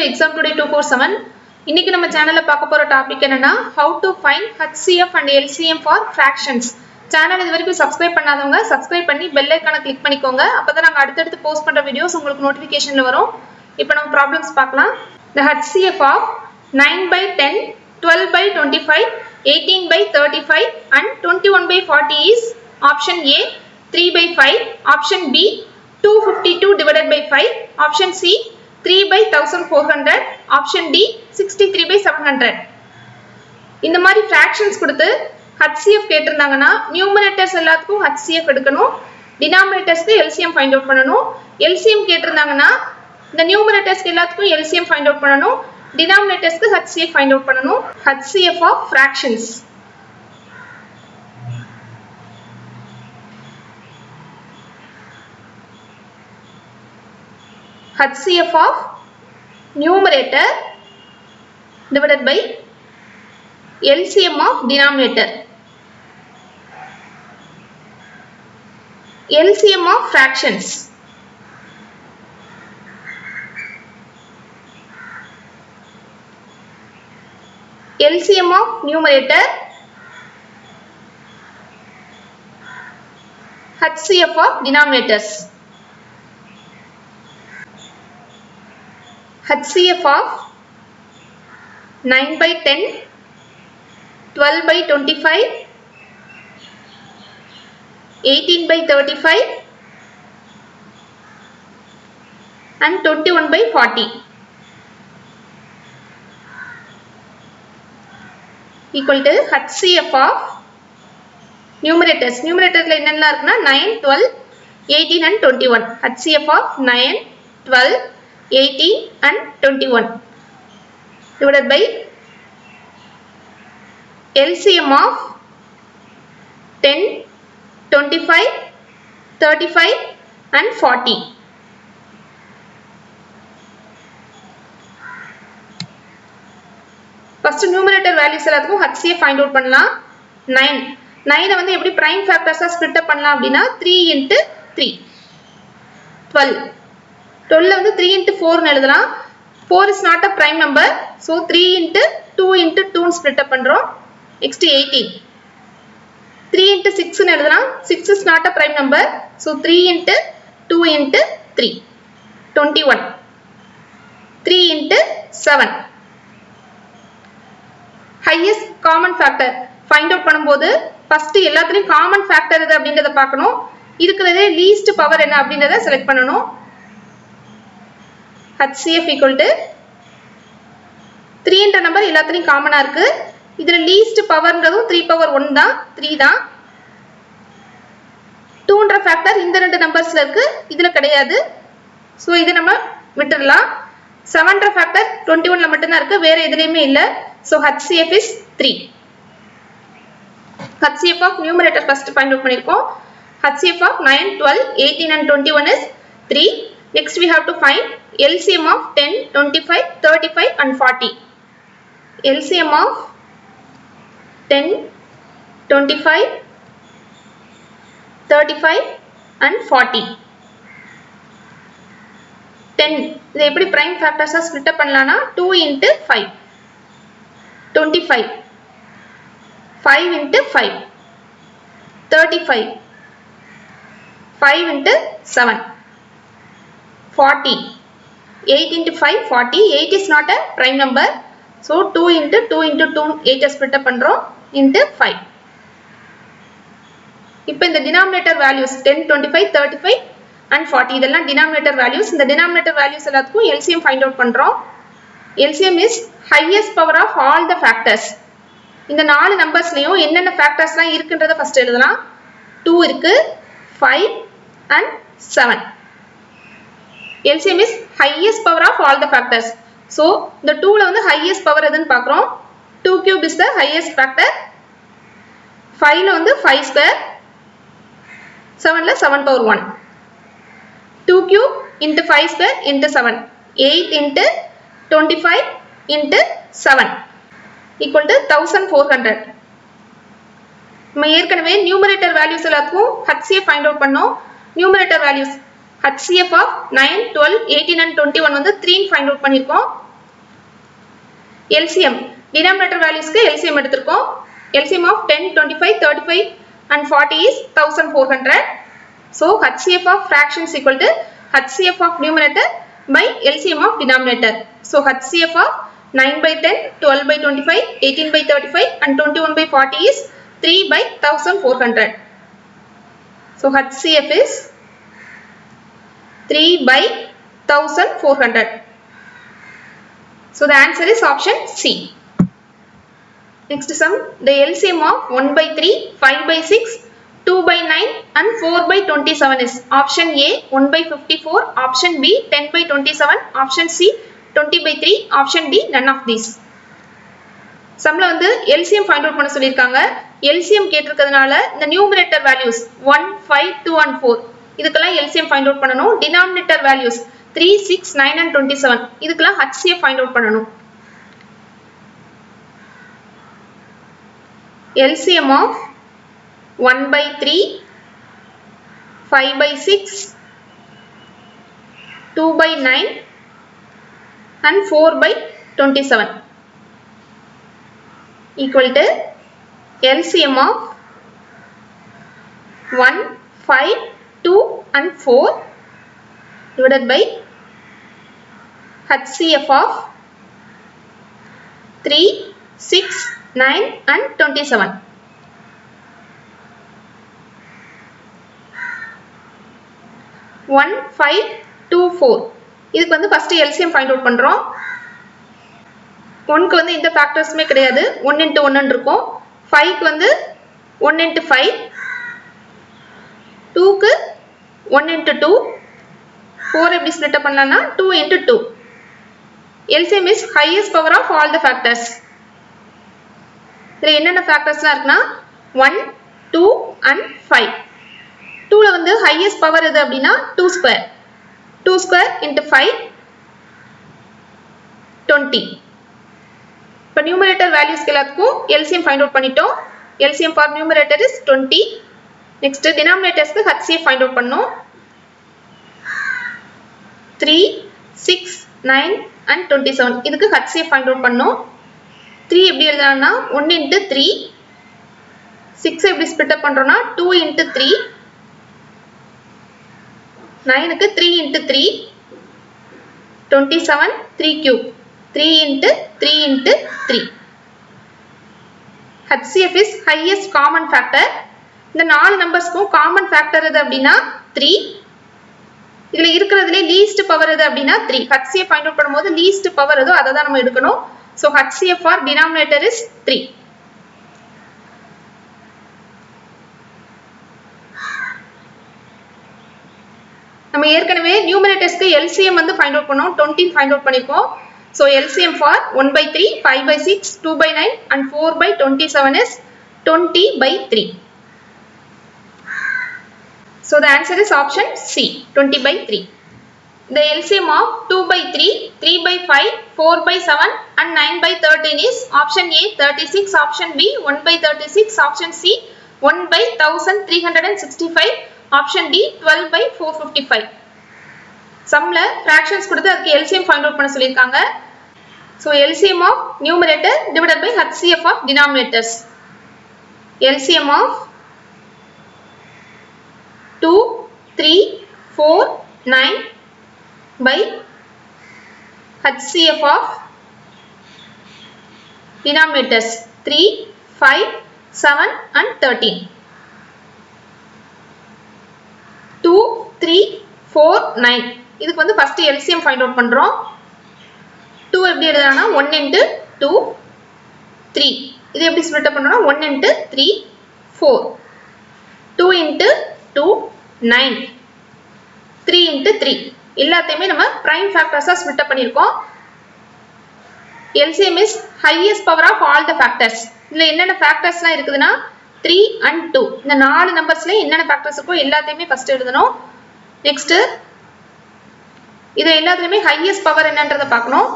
exam today 247. இன்னைக்கு நம்ம சேனல்ல பார்க்க போற டாபிக் என்னன்னா how to find HCF and LCM for fractions. Channel இதுவரைக்கும் சப்ஸ்கிரைப் பண்ணாதவங்க சப்ஸ்கிரைப் பண்ணி பெல் ஐகானை கிளிக் பண்ணிக்கோங்க. அப்பதான் நாங்க அடுத்தடுத்து போஸ்ட் பண்ற வீடியோஸ் உங்களுக்கு நோட்டிஃபிகேஷன்ல வரும். இப்போ நம்ம ப்ராப்ளம்ஸ் பார்க்கலாம். The HCF of 9 by 10, 12 by 25, 18 by 35 and 21 by 40 is option A 3 by 5, option B 252 divided by 5, option C 3 by 1400, option D 63 by 700. இந்த மாதிரி fractions கொடுத்து HCF கேட்டிருந்தாங்கன்னா நியூமரேட்டர்ஸ் எல்லாத்துக்கும் HCF எடுக்கணும், டினாமினேட்டர்ஸ்க்கு LCM ஃபைண்ட் அவுட் பண்ணணும். LCM கேட்டிருந்தாங்கன்னா இந்த நியூமரேட்டர்ஸ்க்கு எல்லாத்துக்கும் LCM find out பண்ணணும், டினாமினேட்டர்ஸ்க்கு HCF find out பண்ணணும். HCF of fractions. HCF of numerator divided by LCM of denominator. LCM of fractions. LCM of numerator. HCF of denominators. HCF of 9 by 10, 12 by 25, 18 by 35 and 21 by 40 equal to HCF of numerators. Numerators la enna irukna 9, 12, 18 and 21. HCF of 9, 12, 18 and 21 divided by LCM of 10, 25, 35 and 40. First numerator values எல்லாத்துக்கும் HCF find out பண்ணலாம். 9 வந்து எப்படி prime factors split up பண்ணலாம் அப்படின்னா 3 into 3, 12. 12 வந்து 3 into 4 எழுதலாம். 4 is not a prime number, so 3 into 2 into 2 split up பண்றோம். Next 18. 3 into 6 எழுதலாம். 6 is not a prime number, so 3 into 2 into 3, 21. 3 into 7. Highest common factor find out பண்ணும்போது first எல்லாத்துலயும் common factor எது அப்படிங்கறத பார்க்கணும். இருக்குறதே least power என்ன அப்படிங்கறத செலக்ட் பண்ணனும். HCF equal to 3 என்ற நம்பர் எல்லாத்துலயும் காமனா இருக்கு. இதுல least powerங்கிறதும் 3 power 1 தான், 3 தான். 2 என்ற ஃபேக்டர் இந்த ரெண்டு நம்பர்ஸ்ல இருக்கு, இதுல கிடையாது. சோ இத நம்ம விட்டுறலாம். 7 என்ற ஃபேக்டர் 21 ல மட்டும் தான் இருக்கு, வேற எதுலயுமே இல்ல. So HCF is 3. HCF of numerator first find out பண்ணிருக்கோம். HCF of 9, 12, 18 and 21 is 3. Next we have to find LCM of 10, 25, 35 and 40. LCM of 10, 25, 35 and 40. 10 இது எப்படி prime factors split up பண்ணலாம்னா 2 into 5, 25, 5 into 5, 35, 5 into 7, 40. 8 into 5, 40. 8 is not a prime number, so 2 into 2 into 2, 8 split up பண்றோம் into 5. இப்போ இந்த denominator values 10, 25, 35 and 40 இதெல்லாம் denominator values. இந்த denominator values எல்லாத்துக்கும் LCM find out பண்றோம். LCM is highest power of all the factors. இந்த நாலு நம்பர்ஸ்லயும் என்னென்ன ஃபேக்டர்ஸ்லாம் இருக்குன்றத ஃபர்ஸ்ட் எழுதலாம். 2 இருக்கு, 5 and 7. LCM is highest power of all the factors. So the 2 ல வந்து highest power எதுன்னு பார்க்கறோம். 2 cube is the highest factor. 5 ல வந்து 5 square. 7 ல 7 power 1. 2 cube into 5 square into 7. 8 into 25 into 7 equal to 1400. நம்ம ஏற்கனவே numerator values எல்லாத்துக்கும் HCF find out பண்ணோம். Numerator values HCF of 9, 12, 18 and 21 வந்து 3 find out பண்ணிருக்கோம். LCM denominator values க்கு LCM எடுத்திருக்கோம். LCM of 10, 25, 35 and 40 is 1400. So HCF of fractions equal to HCF of numerator by LCM of denominator. So HCF of 9 by 10, 12 by 25, 18 by 35 and 21 by 40 is 3 by 1400. So HCF is 3 by 1400. So the answer is option C. Next sum, the LCM of 1 by 3, 5 by 6, 2 by 9 and 4 by 27 is option A 1 by 54, option B 10 by 27, option C 20 by 3, option D none of these. சம்ல வந்து LCM find out பண்ண சொல்லிருக்காங்க. LCM கேட்டிருக்கிறதுனால இந்த numerator values 1, 5, 2 and 4 இதுக்கெல்லாம் LCM find out பண்ணனும். Denominator values 3, 6, 9 and 27 இதுக்கெல்லாம் HCF find out பண்ணனும். LCM of 1 by 3, 5 by 6, 2 by 9 and 4 by 27 equal to LCM of 1, 5, 2 and 4 divided by HCF of 3, 6, 9 and 27. One, 5, 2, 4 இதுக்கு வந்து first LCM find out பண்றோம். 1 க்கு வந்து இந்த factorsமே கிடையாது. 1 into 1 இருக்கும். 5 க்கு வந்து 1 into 5. 2 க்கு 1 into 2. 4 எப்படி split up பண்ணலாம்னா 2 into 2. LCM is highest power of all the factors. இதுல என்னென்ன ஃபேக்டர்ஸ்லாம் இருக்குன்னா 1, 2 and 5. 2ல வந்து highest power எது அப்படின்னா 2 square. 2 square into 5 20. இப்போ numerator values எல்லாத்துக்கும் LCM find out பண்ணிட்டோம். LCM for numerator is 20. Next denominatorsக்கு HCF find out பண்ணோம். 3, 6, 9 and 27 இதுக்கு HCF find out பண்ணோம். 3 எப்படி எழுதலாம்னா 1 into 3. 6 எப்படி split up பண்றோம்னா 2 into 3. 9 க்கு 3 into 3. 27 3 cube. 3 into 3 into 3. HCF is highest common factor. இந்த 4 நம்பர்ஸ்க்கும் common factor எது அப்படின்னா 3. இதுல இருக்கிறதுலே least power எது அப்படின்னா 3. HCF find out பண்ணும்போது least power எதோ அதை தான் நம்ம எடுக்கணும். So HCF for denominator is 3. நம்ம ஏற்கனவே numeratorsக்கு LCM வந்து find out பண்ணோம். 20 find out பண்ணிருக்கோம். So LCM for 1 by 3, 5 by 6, 2 by 9 and 4 by 27 is 20 by 3. So the answer is option C 20 by 3. The LCM of 2 by 3, 3 by 5, 4 by 7 and 9 by 13 is option A 36, option B 1 by 36, option C 1 by 1365, option D 12 by 455. சம்ல fractions கொடுத்து அதுக்கு LCM find out பண்ண சொல்லிருக்காங்க. So LCM of numerator divided by HCF of denominators. LCM of 2, 3, 4, 9 by HCF of denominators 3, 5, 7 and 13. 2, 3, 4, 9 இதுக்கு வந்து first LCM find out பண்றோம். 2 எப்படி எழுதலாம்னா 1 into 2, 3 இது எப்படி split up பண்ணனும்னா 1 into 3, 4. 2 into 2, 9. 3 into 3 எல்லாத்தையுமே நம்ம prime factors split up பண்ணிருக்கோம். LCM is highest power of all the factors. இதுல என்னென்ன factorsலாம் இருக்குதுன்னா 3 and 2 இந்த 4 நம்பர்ஸ்ல என்னென்ன factors இருக்கோ எல்லாத்தையுமே first எழுதணும். Next இது எல்லாத்துலயுமே highest power என்னன்றதை பார்க்கணும்.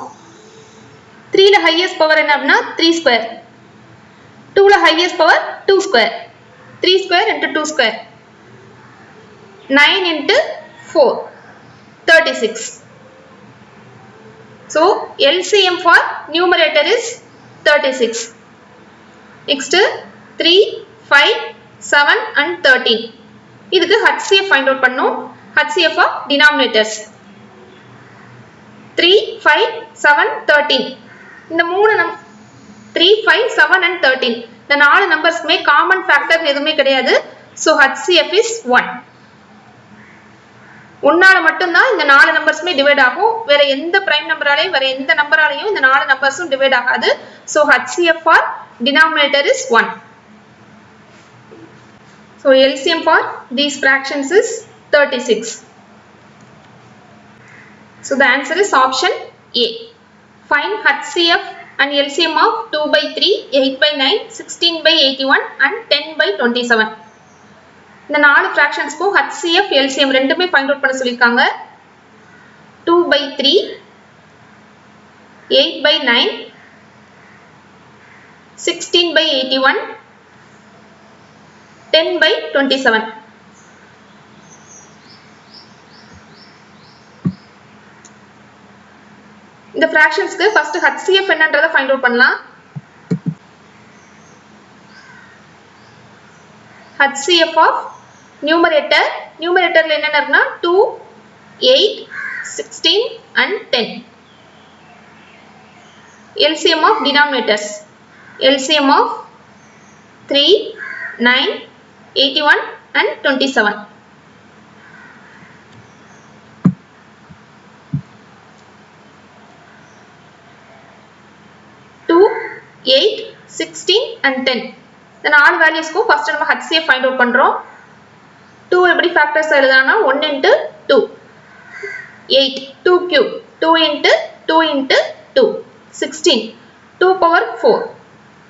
3 ல highest power என்ன அப்படின்னா 3 square. 2 ல highest power 2 square. 3 square into 2 square. 9 into 4. 36. So LCM for numerator is 36. Next 3, 5, 7 and 13. இதுக்கு HCF find out பண்ணோம். HCF of denominators 3, 5, 7, 13. இந்த மூணு 3, 5, 7 and 13. இந்த நாலு நம்பர்ஸ்க்குமே காமன் ஃபேக்டர் எதுவுமே கிடையாது. So HCF is 1. ஒன்னால மட்டும் தான் இந்த நாலு நம்பர்ஸ்மே டிவைட் ஆகும். வேற எந்த பிரைம் நம்பராலையும் வேற எந்த நம்பராலையும் இந்த நாலு நம்பர்ஸும் டிவைட் ஆகாது. So HCF for denominator is 1. So LCM for these fractions is 36. So the answer is option A. Find HCF and LCM of 2 by 3, 8 by 9, 16 by 81 and 10 by 27. இந்த நாலு fractionsக்கும் HCF, LCM ரெண்டுமே find out பண்ண சொல்லிருக்காங்க. 2 by 3, 8 by 9, 16 by 81, 10 by 27. இந்த fractionsக்கு first HCF என்னன்றதை find out பண்ணலாம். HCF of numeratorல என்ன இருக்குன்னா 2, 8, 16 and 10. LCM of denominators. LCM of 3, 9, 81 and 27. 2, 8, 16 and 10. இந்த நாலு வேல்யூஸ்க்கும் ஃபர்ஸ்ட் நம்ம HCF ஃபைண்ட் அவுட் பண்றோம். 2 எப்படி factors எழுதலாம்னா 1 into 2, 8, 2 cube, 2 into 2 into 2, 16, 2 power 4,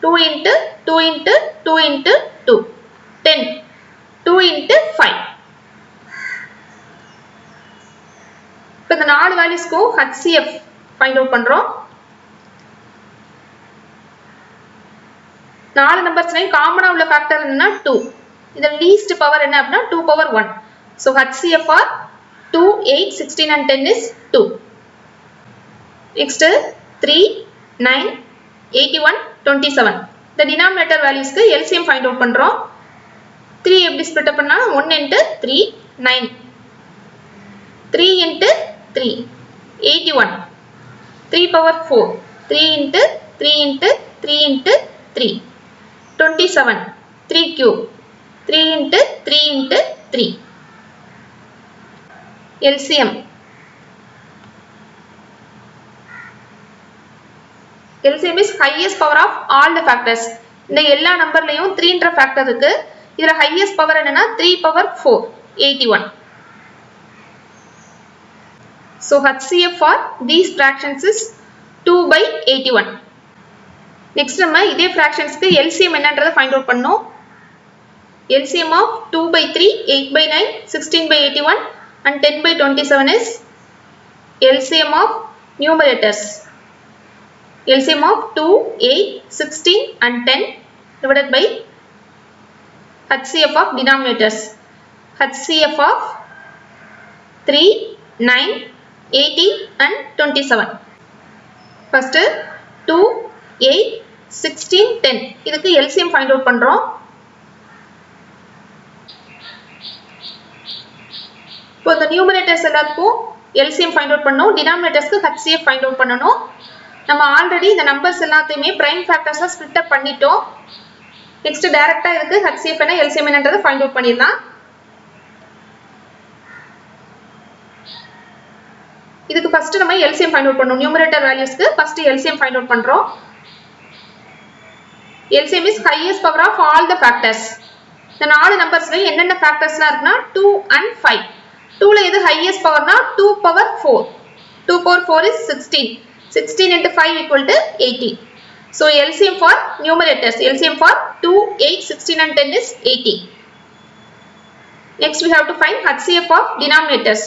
2 into 2 into 2 into 2, 10, 2 into 5. இப்போ இந்த நாலு வேல்யூஸ்க்கும் HCF ஃபைண்ட் அவுட் பண்றோம். நாலு நம்பர்ஸ்லயும் காமனா உள்ள ஃபேக்டர் என்னன்னா 2. இதோட லீஸ்ட் பவர் என்ன அப்படினா 2 power 1. So HCF for 2, 8, 16 and 10 is 2. Next 3, 9, 81, 27. The denominator values க்கு LCM find out பண்றோம். 3 எப்படி ஸ்ப்ளிட் அப் பண்ணா 1 into 3, 9. 3 into 3, 81. 3 power 4. 3 into 3 into 3 into 3. 27, 3 cube, 3 into 3 into 3. LCM. LCM is highest power of all the factors. இந்த எல்லா நம்பர்லயும் 3 என்ற factor இருக்கு. இதுல highest power என்னன்னா 3 power 4, 81. So HCF for these fractions is 2 by 81. Next நம்ம இதே fractionsக்கு LCM என்னன்றதை find out பண்ணோம். LCM of 2 by 3, 8 by 9, 16 by 81 and 10 by 27 is LCM of numerators. LCM of 2, 8, 16 and 10 divided by HCF of denominators. HCF of 3, 9, 18 and 27. First 2, 8, 16, 10. இதுக்கு LCM find out பண்றோம். இப்போ இந்த numerators எல்லாத்துக்கும் LCM find out பண்ணோம். டினாமினேட்டர்ஸ்க்கு HCF find out பண்ணனும். நம்ம already இந்த numbers எல்லாத்தையுமே பிரைம் ஃபேக்டர்ஸா ஸ்ப்ளிட் அப் பண்ணிட்டோம். நெக்ஸ்ட் டைரக்டா இதுக்கு HCF என்ன LCM என்னன்றதை find out பண்ணிடலாம். இதுக்கு ஃபர்ஸ்ட் நம்ம LCM find out பண்ணனும். நியூமரேட்டர் வேல்யூஸ்க்கு ஃபர்ஸ்ட் LCM find out பண்றோம். LCM is highest power of all the factors. இந்த நாலு நம்பர்ஸ்ல என்னென்ன ஃபேக்டர்ஸ்லாம் இருக்குன்னா 2 and 5. 2 ல எது highest பவர்னா 2 power 4. 2 power 4 is 16. 16 into 5 equal to 80. So LCM for numerators. LCM for 2, 8, 16 and 10 is 80. Next we have to find HCF of denominators.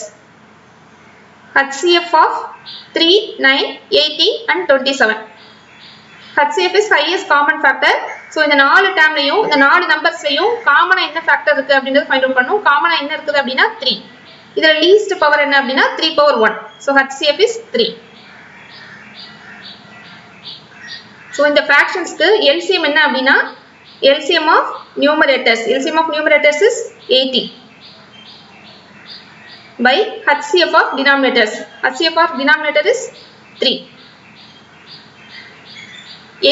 HCF of 3, 9, 18 and 27. HCF is highest common factor. So இந்த நாலு டேர்ம்லயும் இந்த நாலு நம்பர்ஸ்லயும் காமனா என்ன factor இருக்கு அப்படிங்கறது find out பண்ணனும். காமனா என்ன இருக்குது அப்படினா 3. இதுல லீஸ்ட் பவர் என்ன அப்படினா 3 power 1. So HCF is 3. So இந்த ஃப்ராக்ஷன்ஸ்க்கு எல்சிஎம் என்ன அப்படின்னா LCM of numerators is 80 by HCF of denominators. HCF of denominator is 3.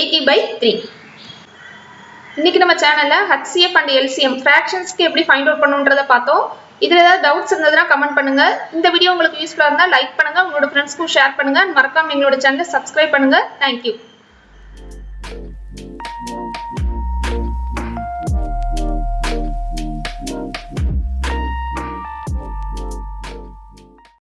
80 by 3. இன்னைக்கு நம்ம சேனல்ல HCF and LCM fractionsக்கு எப்படி ஃபைண்ட் அவுட் பண்ணனும்ன்றத பார்த்தோம். இதுல ஏதாவது டவுட்ஸ் இருந்ததுனா கமெண்ட் பண்ணுங்க. இந்த வீடியோ உங்களுக்கு யூஸ்ஃபுல்லா இருந்தா லைக் பண்ணுங்க, உங்களோட ஃப்ரெண்ட்ஸ்க்கும் ஷேர் பண்ணுங்க. மறக்காம எங்களோட சேனலை சப்ஸ்கிரைப் பண்ணுங்க. Thank you.